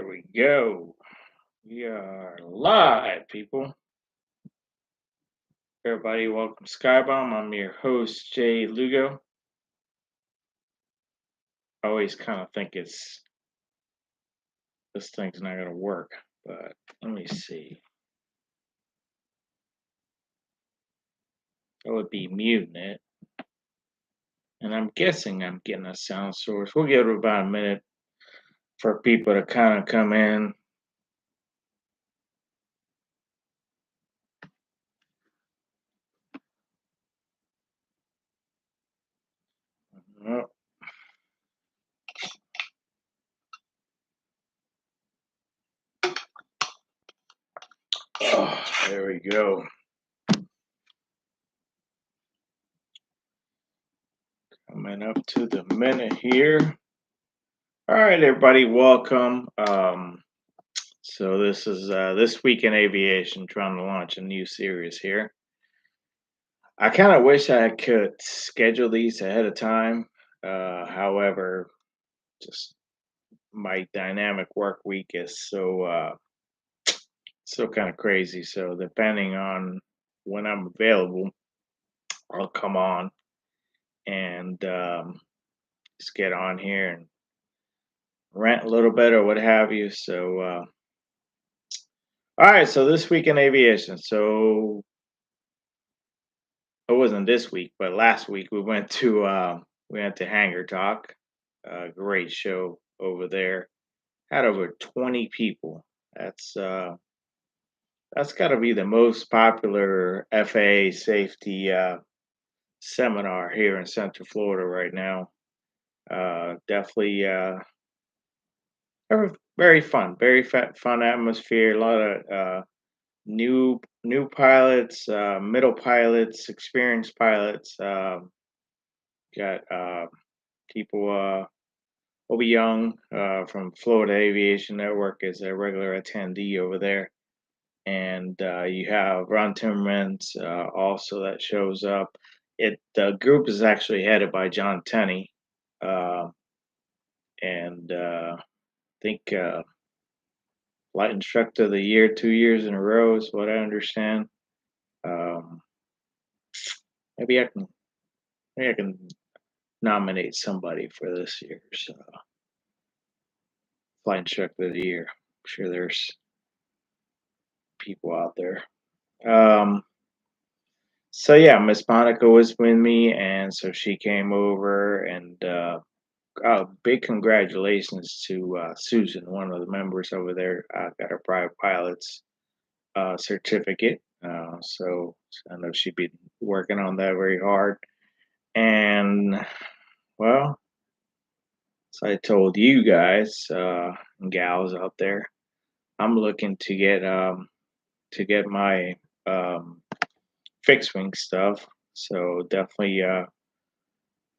There we go. We are live, people. Everybody, welcome Skybomb. I'm your host, Jay Lugo. I always kind of think this thing's not gonna work, but let me see. I would be muting it, and I'm guessing I'm getting a sound source. We'll give it about a minute for people to kind of come in. Oh, there we go. Coming up to the minute here. All right, everybody, welcome. So this is This Week in Aviation, trying to launch a new series here. I kind of wish I could schedule these ahead of time. However, just my dynamic work week is so kind of crazy. So depending on when I'm available, I'll come on and just get on here and rant a little bit or what have you. So all right, so This Week in Aviation. So it wasn't this week, but last week we went to Hangar Talk. Great show over there. Had over 20 people. That's got to be the most popular FAA safety seminar here in Central Florida right now. Definitely very fun, fun atmosphere. A lot of new pilots, middle pilots, experienced pilots. Got people. Obi Young from Florida Aviation Network is a regular attendee over there, and you have Ron Timmermans also that shows up. The group is actually headed by John Tenney, uh, and I think flight instructor of the year 2 years in a row is what I understand. Um, maybe I can nominate somebody for this year's flight instructor of the year. I'm sure there's people out there. Um, so yeah, Miss Monica was with me, and so she came over, and big congratulations to Susan, one of the members over there. Got her private pilot's certificate. So I know she'd been working on that very hard. And well, so I told you guys and gals out there, I'm looking to get my fixed wing stuff. So definitely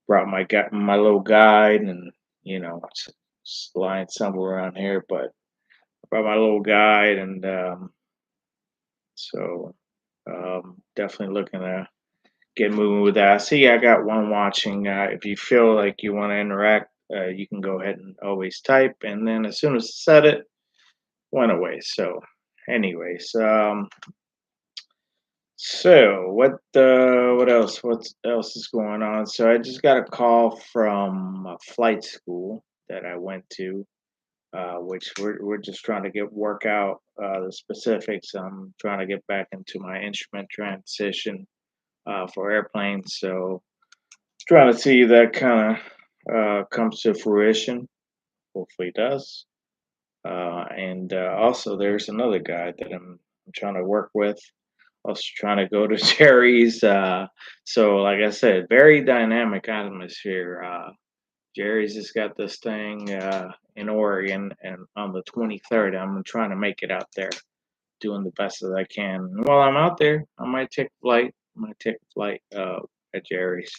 brought my little guide, and it's lying somewhere around here, but I brought my little guide, and so definitely looking to get moving with that. See, I got one watching. If you feel like you want to interact, you can go ahead and always type, and then as soon as I said it, went away. So, anyways, so what else? What else is going on? So I just got a call from a flight school that I went to, which we're just trying to work out the specifics. I'm trying to get back into my instrument transition for airplanes. So trying to see if that kind of comes to fruition. Hopefully, it does. And also, there's another guy that I'm trying to work with. Also trying to go to Jerry's. So, like I said, very dynamic atmosphere. Jerry's has got this thing in Oregon, and on the 23rd, I'm trying to make it out there, doing the best that I can. And while I'm out there, I might take a flight. I might take a flight at Jerry's.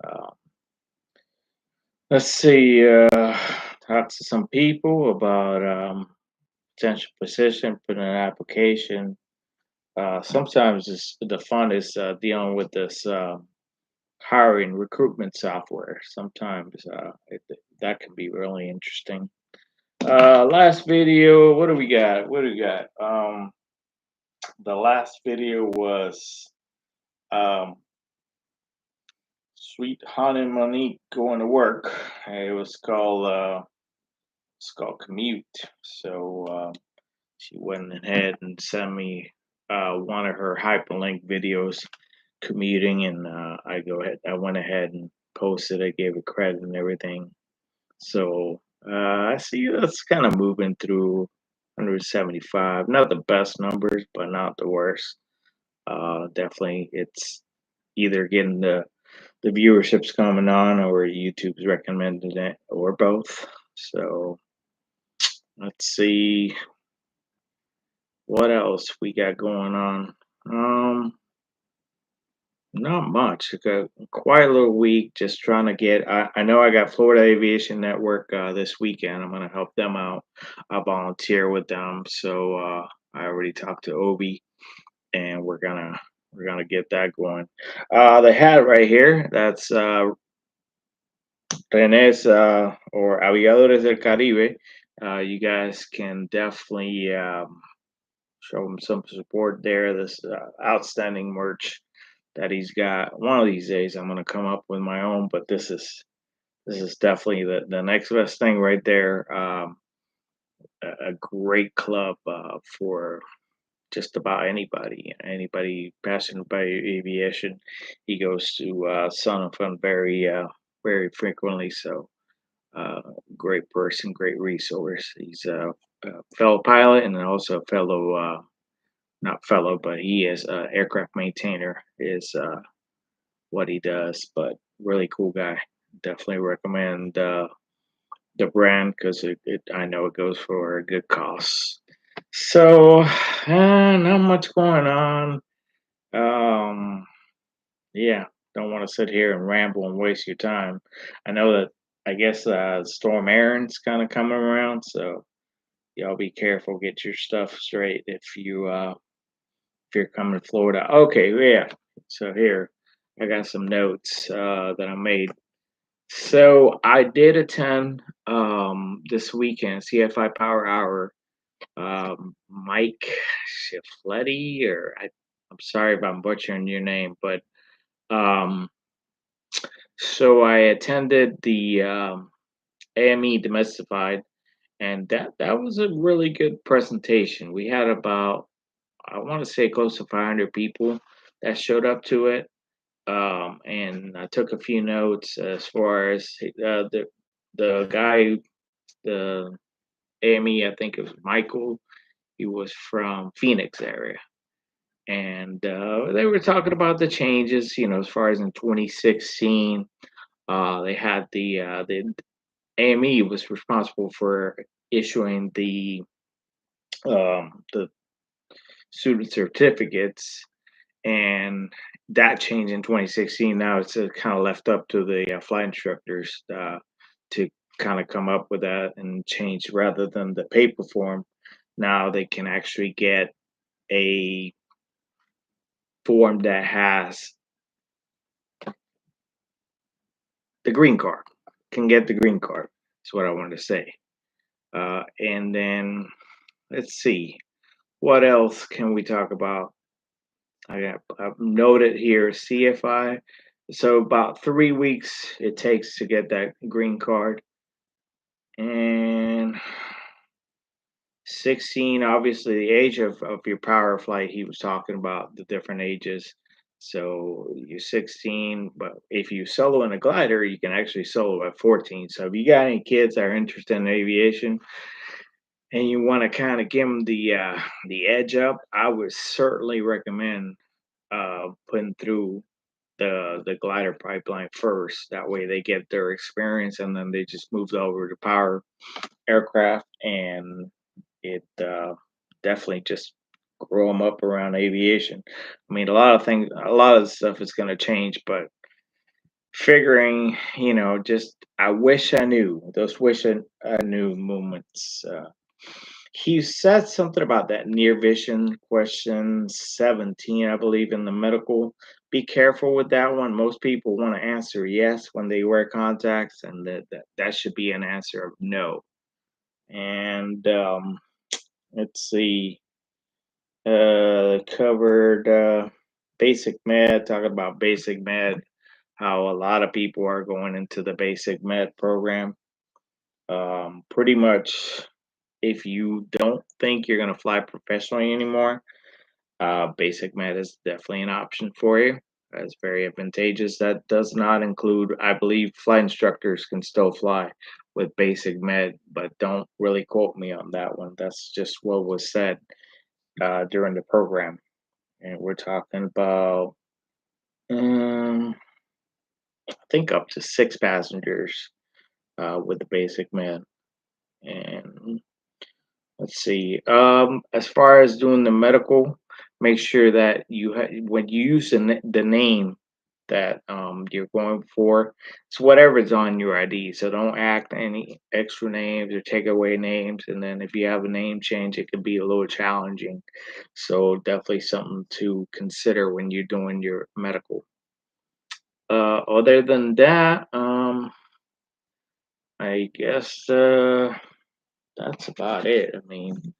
Uh, let's see. Talk to some people about potential position, put in an application. Sometimes the fun is dealing with this hiring recruitment software. Sometimes that can be really interesting. Last video, what do we got? What do we got? The last video was um Sweet Honey Monique going to work. It was called Commute. So she went ahead and sent me one of her hyperlink videos commuting, and I went ahead and posted. I gave it credit and everything. So I see that's kind of moving through 175. Not the best numbers, but not the worst. Definitely, it's either getting the viewership's coming on, or YouTube's recommended it, or both. So let's see what else we got going on. Um, Not much. I got quite a little week just trying to get. I know I got Florida Aviation Network this weekend. I'm going to help them out. I volunteer with them, so I already talked to Obi, and we're gonna get that going. The hat right here. That's René's or Aviadores del Caribe. You guys can definitely show him some support there. This outstanding merch that he's got. One of these days, I'm gonna come up with my own, but this is definitely the next best thing right there. A great club for just about anybody passionate by aviation. He goes to Son of Fun very frequently. So great person, great resource. He's a fellow pilot and also a fellow not fellow, but he is aircraft maintainer is what he does. But really cool guy. Definitely recommend the brand because I know it goes for a good cost. So not much going on. Um, yeah, don't want to sit here and ramble and waste your time. I know that I guess Storm Aaron's kind of coming around, so y'all be careful. Get your stuff straight if you're coming to Florida. Okay, yeah. So here, I got some notes that I made. So I did attend this weekend CFI Power Hour. Mike Shifletti, I'm sorry if I'm butchering your name, but um, so I attended the AME Demystified, and that was a really good presentation. We had about, I want to say, close to 500 people that showed up to it. And I took a few notes as far as the guy, the AME, I think it was Michael. He was from Phoenix area, and they were talking about the changes. As far as in 2016, they had the AME was responsible for issuing the student certificates, and that changed in 2016. Now it's kind of left up to the flight instructors to kind of come up with that and change rather than the paper form. Now they can actually get a form that has the green card. Can get the green card. Is what I wanted to say. And then let's see, what else can we talk about? I've noted here CFI. So about 3 weeks it takes to get that green card, and 16, obviously the age of your power flight. He was talking about the different ages. So you're 16, but if you solo in a glider, you can actually solo at 14. So if you got any kids that are interested in aviation and you want to kind of give them the edge up, I would certainly recommend putting through the glider pipeline first. That way they get their experience and then they just move over to power aircraft, and it definitely just grow them up around aviation. I mean, a lot of stuff is going to change, but figuring, just I wish I knew those I knew moments. He said something about that near vision question 17, I believe, in the medical. Be careful with that one. Most people want to answer yes when they wear contacts, and that should be an answer of no. and let's see, covered basic med, talking about basic med, how a lot of people are going into the basic med program. Pretty much, if you don't think you're going to fly professionally anymore, basic med is definitely an option for you. It's very advantageous. That does not include, I believe, flight instructors can still fly with basic med, but don't really quote me on that one. That's just what was said during the program. And we're talking about, I think, up to 6 passengers with the basic med. And let's see. As far as doing the medical, make sure that when you use the name that you're going for, it's whatever's on your ID. So don't act any extra names or take away names. And then if you have a name change, it can be a little challenging. So definitely something to consider when you're doing your medical. Other than that, I guess that's about it. I mean,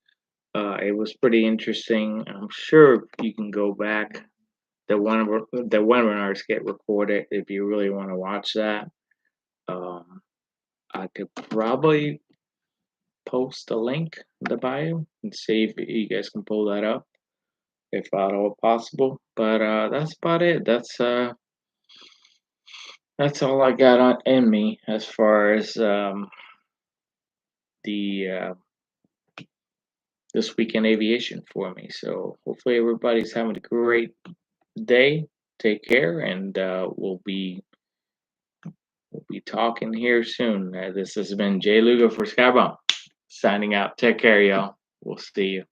it was pretty interesting. I'm sure you can go back. The webinars get recorded if you really want to watch that. Um, I could probably post a link in the bio and see if you guys can pull that up, if at all possible. But that's about it. That's all I got in me as far as the this week in aviation for me. So hopefully everybody's having a great day. Take care, and we'll be talking here soon. This has been Jay Lugo for Skybound, signing out. Take care, y'all. We'll see you.